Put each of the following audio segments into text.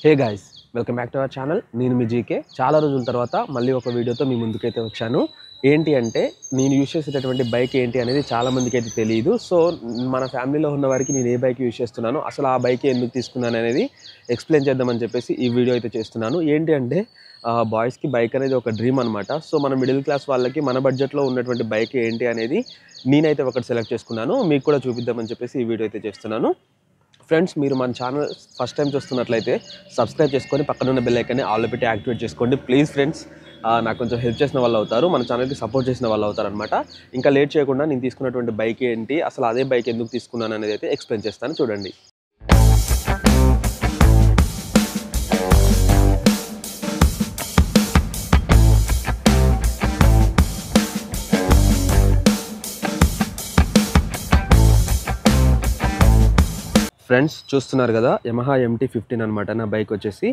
Hey guys, welcome back to our channel. నేను మీ GK. చాలా రోజుల తర్వాత మళ్ళీ ఒక వీడియోతో మీ ముందుకైతే వచ్చాను. ఏంటి అంటే నేను యూజ్ చేసేటటువంటి బైక్ ఏంటి అనేది చాలా మందికి అయితే తెలియదు. సో మన ఫ్యామిలీలో ఉన్న వారికి నేను ఏ బైక్ యూజ్ చేస్తున్నాను, అసలు ఆ బైక్ ఎందుకు తీసుకున్నాను అనేది ఎక్స్ప్లెయిన్ చేద్దామని చెప్పేసి ఈ వీడియో అయితే చేస్తున్నాను. ఏంటి అంటే బాయ్స్కి బైక్ అనేది ఒక డ్రీమ్ అనమాట. సో మన మిడిల్ క్లాస్ వాళ్ళకి మన బడ్జెట్లో ఉన్నటువంటి బైక్ ఏంటి అనేది నేనైతే ఒకటి సెలెక్ట్ చేసుకున్నాను. మీకు కూడా చూపిద్దామని చెప్పేసి ఈ వీడియో అయితే చేస్తున్నాను. ఫ్రెండ్స్, మీరు మన ఛానల్ ఫస్ట్ టైం చూస్తున్నట్లయితే సబ్స్క్రైబ్ చేసుకొని పక్కనున్న బెల్ ఐకాన్ని ఆల్ పెట్టి యాక్టివేట్ చేసుకోండి ప్లీజ్ ఫ్రెండ్స్. నాకు కొంచెం హెల్ప్ చేసిన వాళ్ళు అవుతారు, మన ఛానల్కి సపోర్ట్ చేసిన వాళ్ళు అవుతారు అనమాట. ఇంకా లేట్ చేయకుండా నేను తీసుకున్నటువంటి బైక్ ఏంటి, అసలు అదే బైక్ ఎందుకు తీసుకున్నాను అనేది అయితే ఎక్స్ప్లెయిన్ చేస్తాను, చూడండి. ఫ్రెండ్స్, చూస్తున్నారు కదా, యమహా MT-15 అనమాట నా బైక్ వచ్చేసి.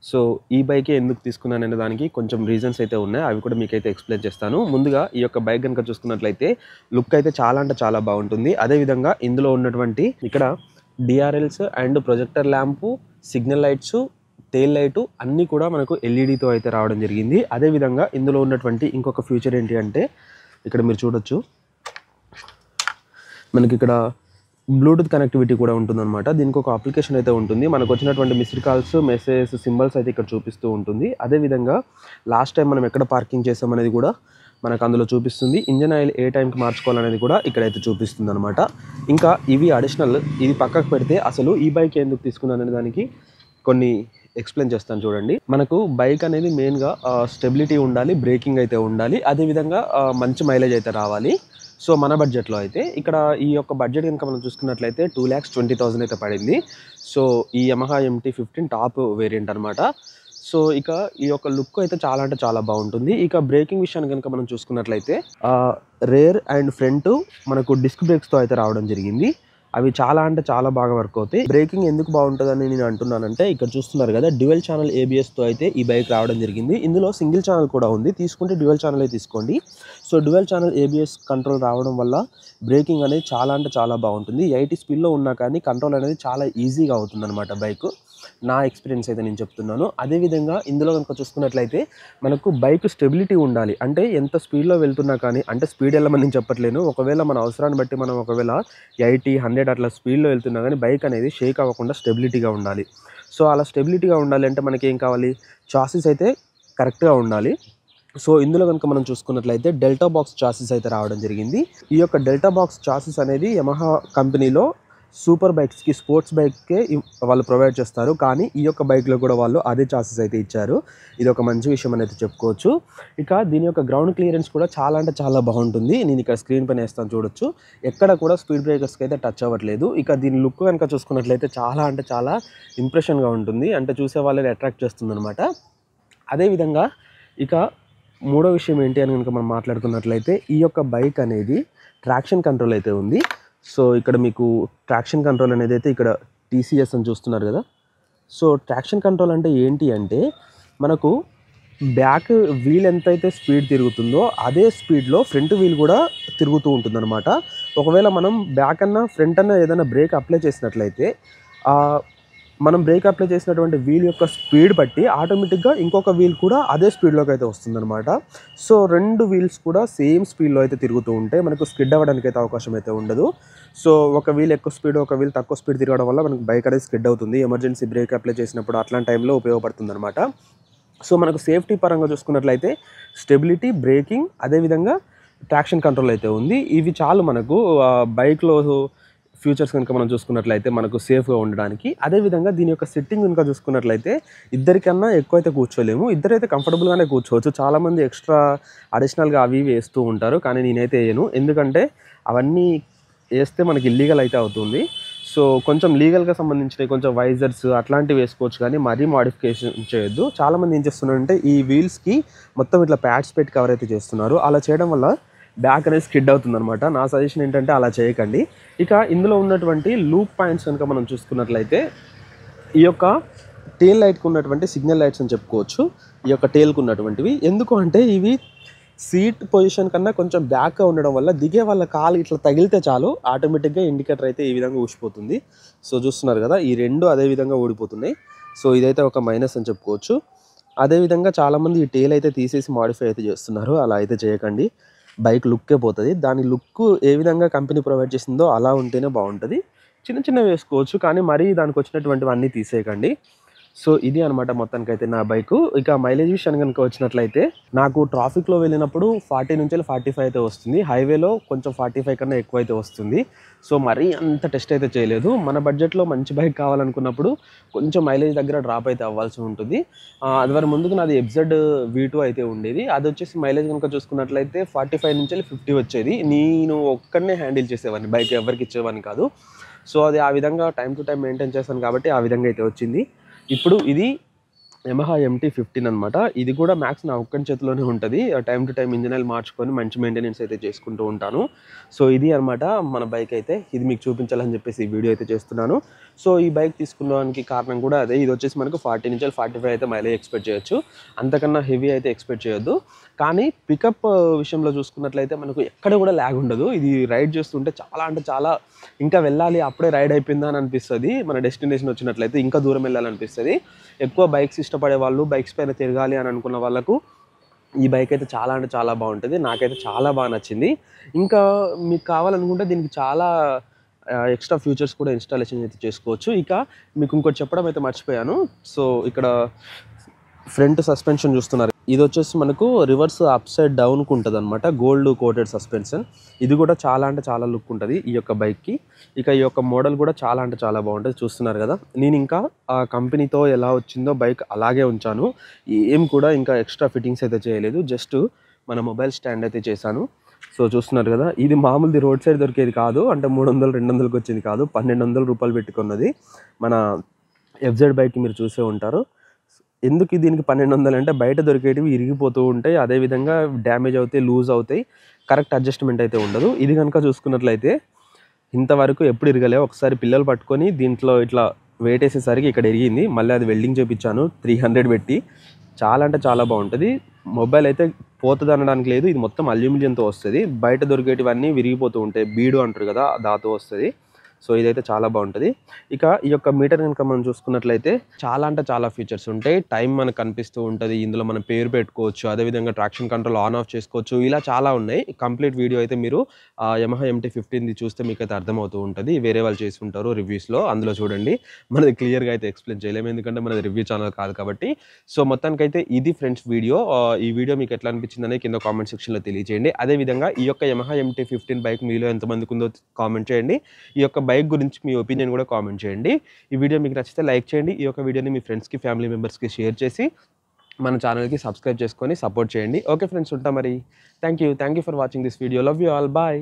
సో ఈ బైకే ఎందుకు తీసుకున్నాను అనే దానికి కొంచెం రీజన్స్ అయితే ఉన్నాయి, అవి కూడా మీకైతే ఎక్స్ప్లెయిన్ చేస్తాను. ముందుగా ఈ యొక్క బైక్ కనుక చూసుకున్నట్లయితే లుక్ అయితే చాలా అంటే చాలా బాగుంటుంది. అదేవిధంగా ఇందులో ఉన్నటువంటి ఇక్కడ DRLs and projector lamp, signal lights, tail light అన్నీ కూడా మనకు ఎల్ఈడితో అయితే రావడం జరిగింది. అదేవిధంగా ఇందులో ఉన్నటువంటి ఇంకొక ఫ్యూచర్ ఏంటి అంటే ఇక్కడ మీరు చూడొచ్చు, మనకి ఇక్కడ బ్లూటూత్ కనెక్టివిటీ కూడా ఉంటుందన్నమాట. దీనికి ఒక అప్లికేషన్ అయితే ఉంటుంది, మనకు వచ్చినటువంటి మిస్డ్ కాల్స్, మెసేజెస్, సింబల్స్ అయితే ఇక్కడ చూపిస్తూ ఉంటుంది. అదేవిధంగా లాస్ట్ టైం మనం ఎక్కడ పార్కింగ్ చేసామనేది కూడా మనకు అందులో చూపిస్తుంది. ఇంజన్ ఆయిల్ ఏ టైంకి మార్చుకోవాలనేది కూడా ఇక్కడైతే చూపిస్తుంది అనమాట. ఇంకా ఇవి అడిషనల్, ఇది పక్కకు పెడితే అసలు ఈ బైక్ ఎందుకు తీసుకున్నాను అనే దానికి కొన్ని ఎక్స్ప్లెయిన్ చేస్తాను, చూడండి. మనకు బైక్ అనేది మెయిన్గా స్టెబిలిటీ ఉండాలి, బ్రేకింగ్ అయితే ఉండాలి, అదేవిధంగా మంచి మైలేజ్ అయితే రావాలి. సో మన బడ్జెట్లో అయితే ఇక్కడ ఈ యొక్క బడ్జెట్ కనుక మనం చూసుకున్నట్లయితే 2,20,000 అయితే పడింది. సో ఈ యమహా MT-15 టాప్ వేరియంట్ అనమాట. సో ఇక ఈ యొక్క లుక్ అయితే చాలా అంటే చాలా బాగుంటుంది. ఇక బ్రేకింగ్ విషయాన్ని కనుక మనం చూసుకున్నట్లయితే రేర్ అండ్ ఫ్రంట్ మనకు డిస్క్ బ్రేక్స్తో అయితే రావడం జరిగింది. అవి చాలా అంటే చాలా బాగా వర్క్ అవుతాయి. బ్రేకింగ్ ఎందుకు బాగుంటుందని నేను అంటున్నానంటే ఇక్కడ చూస్తున్నారు కదా, డ్యూయల్ ఛానల్ ABSతో అయితే ఈ బైక్ రావడం జరిగింది. ఇందులో సింగిల్ ఛానల్ కూడా ఉంది, తీసుకుంటే డ్యూయల్ ఛానలే తీసుకోండి. So dual channel ABS control రావడం వల్ల బ్రేకింగ్ అనేది చాలా అంటే చాలా బాగుంటుంది. 80 స్పీడ్లో ఉన్నా కానీ కంట్రోల్ అనేది చాలా ఈజీగా అవుతుంది అనమాట బైక్. నా ఎక్స్పీరియన్స్ అయితే నేను చెప్తున్నాను. అదేవిధంగా ఇందులో కనుక చూసుకున్నట్లయితే మనకు బైక్ స్టెబిలిటీ ఉండాలి. అంటే ఎంత స్పీడ్లో వెళ్తున్నా కానీ, అంటే స్పీడ్ వెళ్ళమని నేను చెప్పట్లేను, ఒకవేళ మన అవసరాన్ని బట్టి మనం ఒకవేళ 80, 100 అట్లా స్పీడ్లో వెళ్తున్నా కానీ బైక్ అనేది షేక్ అవ్వకుండా స్టెబిలిటీగా ఉండాలి. సో అలా స్టెబిలిటీగా ఉండాలి అంటే మనకి ఏం కావాలి, చాసిస్ అయితే కరెక్ట్గా ఉండాలి. సో ఇందులో కనుక మనం చూసుకున్నట్లయితే డెల్టా బాక్స్ చాసిస్ అయితే రావడం జరిగింది. ఈ యొక్క డెల్టా బాక్స్ చాసిస్ అనేది యమహా కంపెనీలో సూపర్ బైక్స్కి, స్పోర్ట్స్ బైక్కే వాళ్ళు ప్రొవైడ్ చేస్తారు, కానీ ఈ యొక్క బైక్లో కూడా వాళ్ళు అదే చాసిస్ అయితే ఇచ్చారు. ఇది ఒక మంచి విషయం అనేది చెప్పుకోవచ్చు. ఇక దీని యొక్క గ్రౌండ్ క్లియరెన్స్ కూడా చాలా అంటే చాలా బాగుంటుంది. నేను ఇక్కడ స్క్రీన్ పైన వేస్తాను, చూడొచ్చు. ఎక్కడ కూడా స్పీడ్ బ్రేకర్స్కి అయితే టచ్ అవ్వట్లేదు. ఇక దీని లుక్ కనుక చూసుకున్నట్లయితే చాలా అంటే చాలా ఇంప్రెషన్గా ఉంటుంది, అంటే చూసే వాళ్ళని అట్రాక్ట్ చేస్తుంది అనమాట. అదేవిధంగా ఇక మూడో విషయం ఏంటి అని కనుక మనం మాట్లాడుకున్నట్లయితే ఈ యొక్క బైక్ అనేది ట్రాక్షన్ కంట్రోల్ అయితే ఉంది. సో ఇక్కడ మీకు ట్రాక్షన్ కంట్రోల్ అనేది అయితే ఇక్కడ TCS అని చూస్తున్నారు కదా. సో ట్రాక్షన్ కంట్రోల్ అంటే ఏంటి అంటే మనకు బ్యాక్ వీల్ ఎంతైతే స్పీడ్ తిరుగుతుందో అదే స్పీడ్లో ఫ్రంట్ వీల్ కూడా తిరుగుతూ ఉంటుందన్నమాట. ఒకవేళ మనం బ్యాక్ అన్న ఫ్రంట్ అన్న ఏదైనా బ్రేక్ అప్లై చేసినట్లయితే మనం బ్రేక్ అప్లై చేసినటువంటి వీల్ యొక్క స్పీడ్ బట్టి ఆటోమేటిక్గా ఇంకొక వీల్ కూడా అదే స్పీడ్లోకి అయితే వస్తుందన్నమాట. సో రెండు వీల్స్ కూడా సేమ్ స్పీడ్లో అయితే తిరుగుతూ ఉంటే మనకు స్కిడ్ అవ్వడానికి అయితే అవకాశం అయితే ఉండదు. సో ఒక వీల్ ఎక్కువ స్పీడ్, ఒక వీల్ తక్కువ స్పీడ్ తిరగడం వల్ల మనకు బైక్ అనేది స్కిడ్ అవుతుంది. ఎమర్జెన్సీ బ్రేక్ అప్లై చేసినప్పుడు అట్లాంటి టైంలో ఉపయోగపడుతుంది అనమాట. సో మనకు సేఫ్టీ పరంగా చూసుకున్నట్లయితే స్టెబిలిటీ, బ్రేకింగ్, అదేవిధంగా ట్రాక్షన్ కంట్రోల్ అయితే ఉంది. ఇవి చాలు మనకు బైక్లో ఫ్యూచర్స్ కనుక మనం చూసుకున్నట్లయితే మనకు సేఫ్గా ఉండడానికి. అదేవిధంగా దీని యొక్క సిట్టింగ్ కనుక చూసుకున్నట్లయితే ఇద్దరికన్నా ఎక్కువ అయితే కూర్చోలేము, ఇద్దరైతే కంఫర్టబుల్గానే కూర్చోవచ్చు. చాలామంది ఎక్స్ట్రా అడిషనల్గా అవి వేస్తూ ఉంటారు, కానీ నేనైతే వేయను, ఎందుకంటే అవన్నీ వేస్తే మనకి ఇల్లీగల్ అయితే అవుతుంది. సో కొంచెం లీగల్గా సంబంధించినవి కొంచెం వైజర్స్ అట్లాంటివి వేసుకోవచ్చు, కానీ మరీ మాడిఫికేషన్ చేయొద్దు. చాలామంది ఏం చేస్తున్నారంటే ఈ వీల్స్కి మొత్తం ఇట్లా ప్యాడ్స్ పెట్టి కవర్ అయితే చేస్తున్నారు. అలా చేయడం వల్ల బ్యాక్ అనేది స్కిడ్ అవుతుందన్నమాట. నా సజెషన్ ఏంటంటే అలా చేయకండి. ఇక ఇందులో ఉన్నటువంటి లూప్ పాయింట్స్ కనుక మనం చూసుకున్నట్లయితే ఈ యొక్క టెయిల్ లైట్కి ఉన్నటువంటి సిగ్నల్ లైట్స్ అని చెప్పుకోవచ్చు. ఈ యొక్క టెయిల్కి ఉన్నటువంటివి ఎందుకు అంటే ఇవి సీట్ పొజిషన్ కన్నా కొంచెం బ్యాక్గా ఉండడం వల్ల దిగే వాళ్ళ కాలు ఇట్లా తగిలితే చాలు ఆటోమేటిక్గా ఇండికేటర్ అయితే ఈ విధంగా ఊసిపోతుంది. సో చూస్తున్నారు కదా, ఈ రెండు అదే విధంగా ఊడిపోతున్నాయి. సో ఇదైతే ఒక మైనస్ అని చెప్పుకోవచ్చు. అదేవిధంగా చాలామంది ఈ టెయిల్ అయితే తీసేసి మోడిఫై అయితే చేస్తున్నారు. అలా అయితే చేయకండి. బైక్ లుక్కే పోతది. దాని లుక్ ఏ విధంగా కంపెనీ ప్రొవైడ్ చేసిందో అలా ఉంటేనే బాగుంటుంది. చిన్న చిన్నవి వేసుకోవచ్చు, కానీ మరీ దానికి వచ్చినటువంటివన్నీ తీసేయకండి. సో ఇది అనమాట మొత్తానికైతే నా బైకు. ఇక మైలేజ్ విషయానికి కనుక వచ్చినట్లయితే నాకు ట్రాఫిక్లో వెళ్ళినప్పుడు 40 నుంచి 45 అయితే వస్తుంది. హైవేలో కొంచెం 45 కన్నా ఎక్కువ అయితే వస్తుంది. సో మరీ అంత టెస్ట్ అయితే చేయలేదు. మన బడ్జెట్లో మంచి బైక్ కావాలనుకున్నప్పుడు కొంచెం మైలేజ్ దగ్గర డ్రాప్ అయితే అవ్వాల్సి ఉంటుంది. అదివరకు ముందుకు నాది ఎఫ్జెడ్ V2 అయితే ఉండేది. అది వచ్చేసి మైలేజ్ కనుక చూసుకున్నట్లయితే 45 నుంచి 50 వచ్చేది. నేను ఒక్కడనే హ్యాండిల్ చేసేవాడిని, బైక్ ఎవరికి ఇచ్చేవాడిని కాదు. సో అది ఆ విధంగా టైం టు టైం మెయింటైన్ చేశాను కాబట్టి ఆ విధంగా అయితే వచ్చింది. ఇప్పుడు ఇది యమహా MT-15 అనమాట. ఇది కూడా మ్యాక్స్ నా ఒక్కని చేతిలోనే ఉంటుంది. Time to time engine oil మార్చుకొని మంచి మెయింటెనెన్స్ అయితే చేసుకుంటూ ఉంటాను. సో ఇది అనమాట మన బైక్ అయితే. ఇది మీకు చూపించాలని చెప్పేసి ఈ వీడియో అయితే చేస్తున్నాను. సో ఈ బైక్ తీసుకున్నానికి కారణం కూడా అదే. ఇది వచ్చేసి మనకు 40 నుంచి 45 అయితే మైలేజ్ ఎక్స్పెక్ట్ చేయొచ్చు. అంతకన్నా హెవీ అయితే ఎక్స్పెక్ట్ చేయొద్దు. కానీ పికప్ విషయంలో చూసుకున్నట్లయితే మనకు ఎక్కడ కూడా ల్యాగ్ ఉండదు. ఇది రైడ్ చేస్తుంటే చాలా అంటే చాలా ఇంకా వెళ్ళాలి, అప్పుడే రైడ్ అయిపోయిందా అని అనిపిస్తుంది. మన డెస్టినేషన్ వచ్చినట్లయితే ఇంకా దూరం వెళ్ళాలనిపిస్తుంది. ఎక్కువ బైక్స్ ఇష్టపడే వాళ్ళు, బైక్స్ పైన తిరగాలి అని అనుకున్న వాళ్ళకు ఈ బైక్ అయితే చాలా అంటే చాలా బాగుంటుంది. నాకైతే చాలా బాగా నచ్చింది. ఇంకా మీకు కావాలనుకుంటే దీనికి చాలా ఎక్స్ట్రా ఫీచర్స్ కూడా ఇన్స్టాలేషన్ అయితే చేసుకోవచ్చు. ఇక మీకు ఇంకోటి చెప్పడం అయితే మర్చిపోయాను. సో ఇక్కడ ఫ్రంట్ సస్పెన్షన్ చూస్తున్నారు. ఇది వచ్చేసి మనకు రివర్స్ అప్ సైడ్ డౌన్కి ఉంటుంది అనమాట. Gold coated suspension. ఇది కూడా చాలా అంటే చాలా లుక్ ఉంటుంది ఈ యొక్క బైక్కి. ఇక ఈ యొక్క మోడల్ కూడా చాలా అంటే చాలా బాగుంటుంది. చూస్తున్నారు కదా, నేను ఇంకా ఆ కంపెనీతో ఎలా వచ్చిందో బైక్ అలాగే ఉంచాను. ఏం కూడా ఇంకా ఎక్స్ట్రా ఫిట్టింగ్స్ అయితే చేయలేదు. జస్ట్ మన మొబైల్ స్టాండ్ అయితే చేశాను. సో చూస్తున్నారు కదా, ఇది మామూలుది రోడ్ సైడ్ దొరికేది కాదు. అంటే 300 200కి వచ్చేది కాదు, 1200 రూపాయలు పెట్టుకున్నది. మన ఎఫ్జెడ్ బైక్ మీరు చూసే ఉంటారు. ఎందుకు దీనికి 1200 అంటే బయట దొరికేటివి ఇరిగిపోతూ ఉంటాయి, అదేవిధంగా డ్యామేజ్ అవుతాయి, లూజ్ అవుతాయి, కరెక్ట్ అడ్జస్ట్మెంట్ అయితే ఉండదు. ఇది కనుక చూసుకున్నట్లయితే ఇంతవరకు ఎప్పుడు ఇరగలేవు. ఒకసారి పిల్లలు పట్టుకొని దీంట్లో ఇట్లా వెయిట్ వేసేసరికి ఇక్కడ ఇరిగింది. మళ్ళీ అది వెల్డింగ్ చేయించాను 300 పెట్టి. చాలా అంటే చాలా బాగుంటుంది. మొబైల్ అయితే పోతుంది అనడానికి లేదు. ఇది మొత్తం అల్యూమినియంతో వస్తుంది. బయట దొరికేటివన్నీ విరిగిపోతూ ఉంటాయి, బీడు అంటారు కదా, దాంతో వస్తుంది. సో ఇదైతే చాలా బాగుంటుంది. ఇక ఈ యొక్క మీటర్ కనుక మనం చూసుకున్నట్లయితే చాలా అంటే చాలా ఫీచర్స్ ఉంటాయి. టైం మనకు కనిపిస్తూ ఉంటుంది. ఇందులో మనం పేరు పెట్టుకోవచ్చు, అదేవిధంగా ట్రాక్షన్ కంట్రోల్ ఆన్ ఆఫ్ చేసుకోవచ్చు. ఇలా చాలా ఉన్నాయి. కంప్లీట్ వీడియో అయితే మీరు యమహా MT-15ది చూస్తే మీకు అయితే అర్థమవుతూ ఉంటుంది. వేరే వాళ్ళు చేసి ఉంటారు రివ్యూస్లో, అందులో చూడండి. మనది క్లియర్గా అయితే ఎక్స్ప్లెయిన్ చేయలేము, ఎందుకంటే మనది రివ్యూ ఛానల్ కాదు కాబట్టి. సో మొత్తానికైతే ఇది ఫ్రెండ్స్ వీడియో. ఈ వీడియో మీకు ఎట్లా అనిపించిందనే కింద కామెంట్ సెక్షన్లో తెలియజేయండి. అదేవిధంగా ఈ యొక్క యమహా MT-15 బైక్ మీలో ఎంతమందికి ఉందో కామెంట్ చేయండి. ఈ యొక్క బైక్ గురించి మీ ఒపీనియన్ కూడా కామెంట్ చేయండి. ఈ వీడియో మీకు నచ్చితే లైక్ చేయండి. ఈ యొక్క వీడియోని మీ ఫ్రెండ్స్కి, ఫ్యామిలీ మెంబర్స్కి షేర్ చేసి మన ఛానల్కి సబ్స్క్రైబ్ చేసుకొని సపోర్ట్ చేయండి. ఓకే ఫ్రెండ్స్, ఉంటా మరి. Thank you for watching this video. Love you all. Bye.